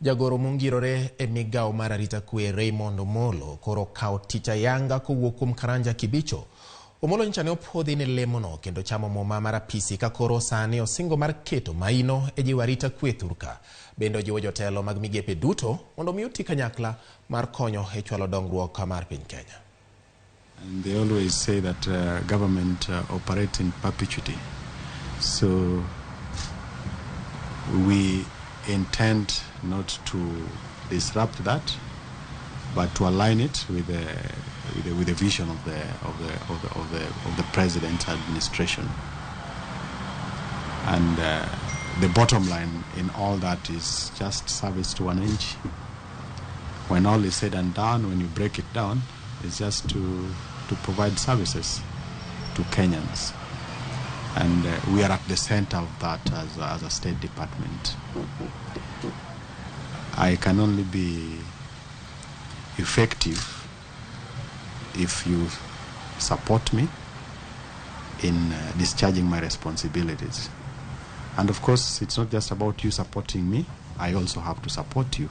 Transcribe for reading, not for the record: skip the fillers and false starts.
Jagoro mongirore e migao mar arita kwe Raymond Omollo koro okawo tich ayanga kowuok kuom Karanja Kibicho. Omollo nyicha ne opodhi ne lemono kendo chamo muma mar apisi ka koro sani osingo mar keto maino e jiwo arita kwe thurka. Bende ojiwo jotelo mag migepe duto mondo omi oti kanyakla mar konyo e chwalo dongruok mar piny Kenya. And they always say that government operates in perpetuity. So we intend not to disrupt that, but to align it with the vision of the president's administration. And the bottom line in all that is just service to wananchi. When all is said and done, when you break it down, it's just to provide services to Kenyans. And we are at the center of that as a State Department. I can only be effective if you support me in discharging my responsibilities. And of course, it's not just about you supporting me, I also have to support you.